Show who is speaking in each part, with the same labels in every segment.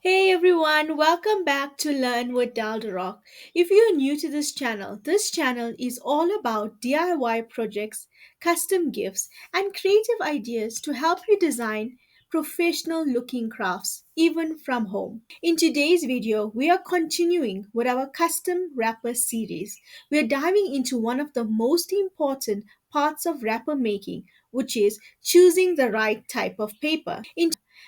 Speaker 1: Hey everyone, welcome back to Learn with Daldaroc. If you're new to this channel is all about DIY projects, custom gifts, and creative ideas to help you design professional looking crafts even from home. In today's video, we are continuing with our custom wrapper series. We are diving into one of the most important parts of wrapper making, which is choosing the right type of paper.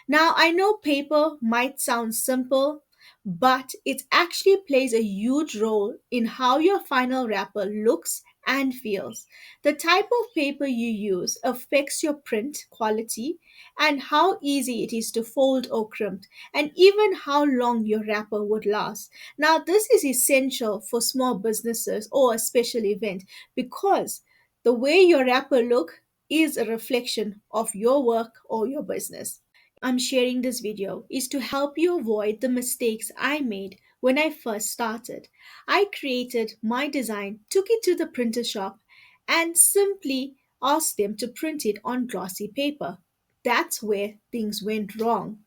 Speaker 1: Now, I know paper might sound simple, but it actually plays a huge role in how your final wrapper looks and feels. The type of paper you use affects your print quality and how easy it is to fold or crimp, and even how long your wrapper would last. Now, this is essential for small businesses or a special event because the way your wrapper look is a reflection of your work or your business. I'm sharing this video is to help you avoid the mistakes I made when I first started. I created my design, took it to the printer shop, and simply asked them to print it on glossy paper. That's where things went wrong.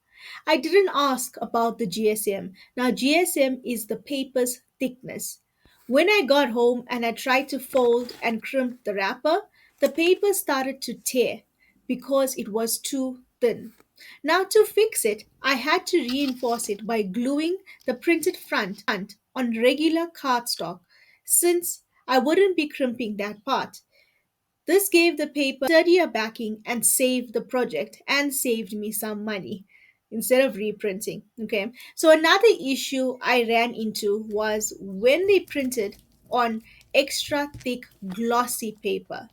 Speaker 1: I didn't ask about the GSM. Now, GSM is the paper's thickness. When I got home and I tried to fold and crimp the wrapper, the paper started to tear because it was too thin. Now, to fix it, I had to reinforce it by gluing the printed front on regular cardstock since I wouldn't be crimping that part. This gave the paper sturdier backing and saved the project and saved me some money instead of reprinting. Okay, so another issue I ran into was when they printed on extra thick glossy paper.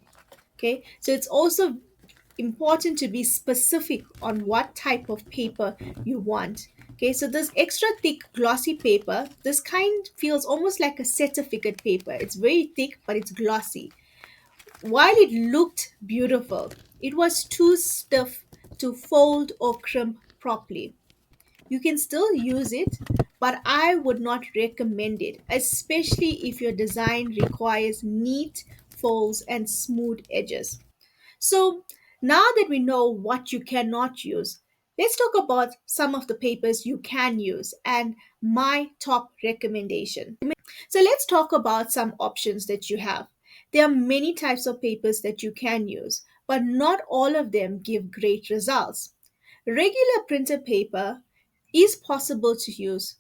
Speaker 1: Okay, so it's also important to be specific on what type of paper you want. Okay, so this extra thick glossy paper, this kind feels almost like a certificate paper. It's very thick, but it's glossy. While it looked beautiful, it was too stiff to fold or crimp properly. You can still use it, but I would not recommend it, especially if your design requires neat folds and smooth edges. So, now that we know what you cannot use, let's talk about some of the papers you can use and my top recommendation. So, let's talk about some options that you have. There are many types of papers that you can use, but not all of them give great results. Regular printer paper is possible to use,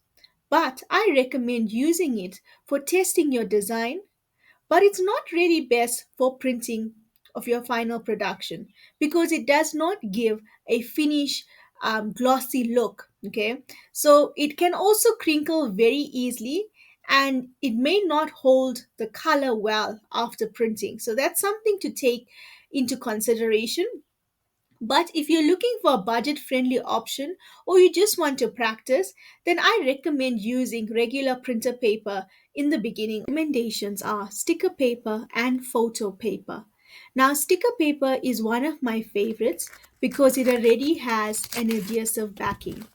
Speaker 1: but I recommend using it for testing your design, but it's not really best for printing of your final production because it does not give a finish glossy look. Okay, so it can also crinkle very easily and it may not hold the color well after printing, so that's something to take into consideration. But if you're looking for a budget friendly option or you just want to practice, then I recommend using regular printer paper in the beginning. Recommendations are sticker paper and photo paper. Now, sticker paper is one of my favorites because it already has an adhesive backing.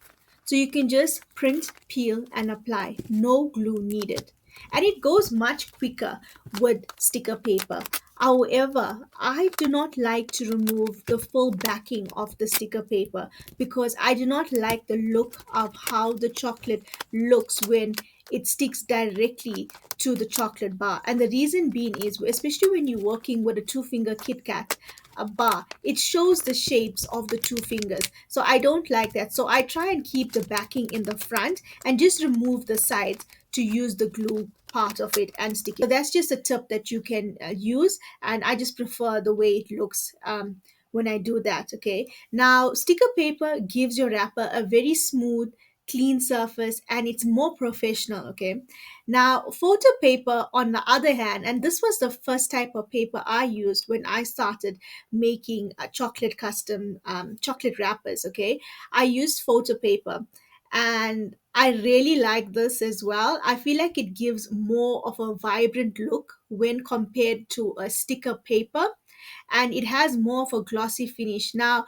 Speaker 1: So you can just print, peel, and apply. No glue needed. And it goes much quicker with sticker paper. However, I do not like to remove the full backing of the sticker paper because I do not like the look of how the chocolate looks when it sticks directly to the chocolate bar. And the reason being is, especially when you're working with a two-finger Kit Kat, a bar, it shows the shapes of the two fingers, so I don't like that. So I try and keep the backing in the front and just remove the sides to use the glue part of it and stick it. So that's just a tip that you can use, and I just prefer the way it looks when I do that. Okay, now sticker paper gives your wrapper a very smooth clean surface and it's more professional. Okay, now photo paper on the other hand, and this was the first type of paper I used when I started making a chocolate custom chocolate wrappers. Okay, I used photo paper and I really like this as well. I feel like it gives more of a vibrant look when compared to a sticker paper, and it has more of a glossy finish. Now,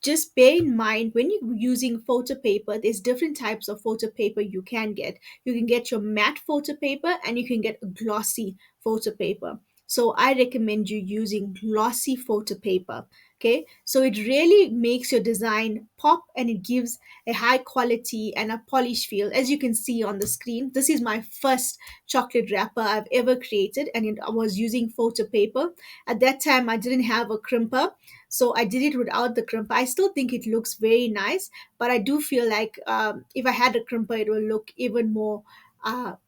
Speaker 1: just bear in mind when you're using photo paper, there's different types of photo paper you can get. You can get your matte photo paper and you can get a glossy photo paper. So I recommend you using glossy photo paper. Okay, so it really makes your design pop, and it gives a high quality and a polished feel. As you can see on the screen, this is my first chocolate wrapper I've ever created, and I was using photo paper. At that time I didn't have a crimper, so I did it without the crimper. I still think it looks very nice, but I do feel like if I had a crimper it will look even more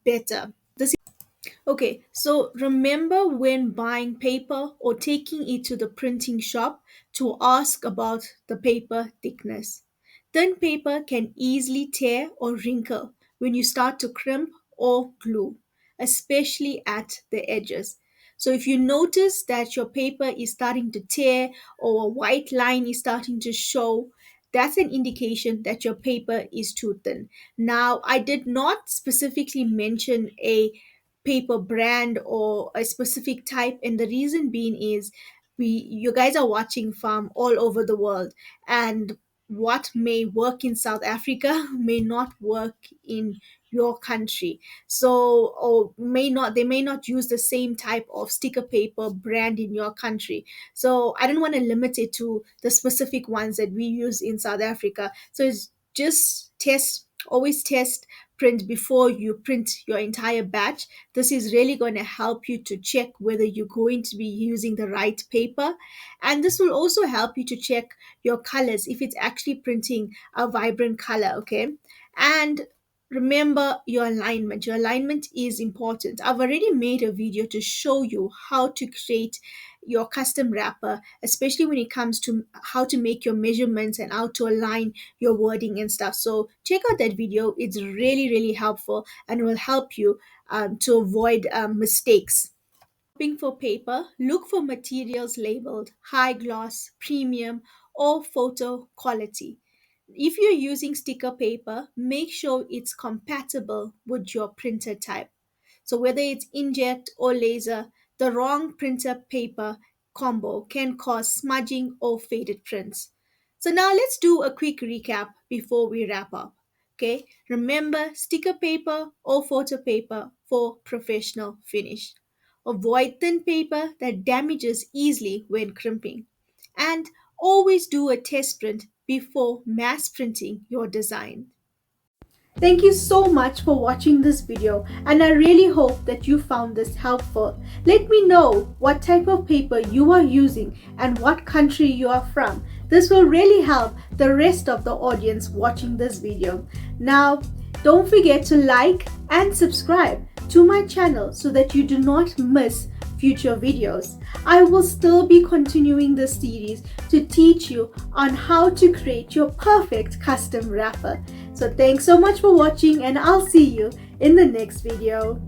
Speaker 1: better. Okay, so remember when buying paper or taking it to the printing shop to ask about the paper thickness. Thin paper can easily tear or wrinkle when you start to crimp or glue, especially at the edges. So if you notice that your paper is starting to tear or a white line is starting to show, that's an indication that your paper is too thin. Now, I did not specifically mention a paper brand or a specific type, and the reason being is you guys are watching from all over the world, and what may work in South Africa may not work in your country. So, or may not, they may not use the same type of sticker paper brand in your country. So I don't want to limit it to the specific ones that we use in South Africa. So it's just test, always test, print before you print your entire batch. This is really going to help you to check whether you're going to be using the right paper. And this will also help you to check your colors if it's actually printing a vibrant color, okay? And remember your alignment. Your alignment is important. I've already made a video to show you how to create your custom wrapper, especially when it comes to how to make your measurements and how to align your wording and stuff. So check out that video. It's really, really helpful and will help you to avoid mistakes. Shopping for paper, look for materials labeled high gloss, premium, or photo quality. If you're using sticker paper, make sure it's compatible with your printer type. So whether it's inkjet or laser, the wrong printer paper combo can cause smudging or faded prints. So now let's do a quick recap before we wrap up. Okay, remember sticker paper or photo paper for professional finish. Avoid thin paper that damages easily when crimping. And always do a test print before mass printing your design. Thank you so much for watching this video, and I really hope that you found this helpful. Let me know what type of paper you are using and what country you are from. This will really help the rest of the audience watching this video. Now, don't forget to like and subscribe to my channel so that you do not miss future videos. I will still be continuing this series to teach you on how to create your perfect custom wrapper. So thanks so much for watching, and I'll see you in the next video.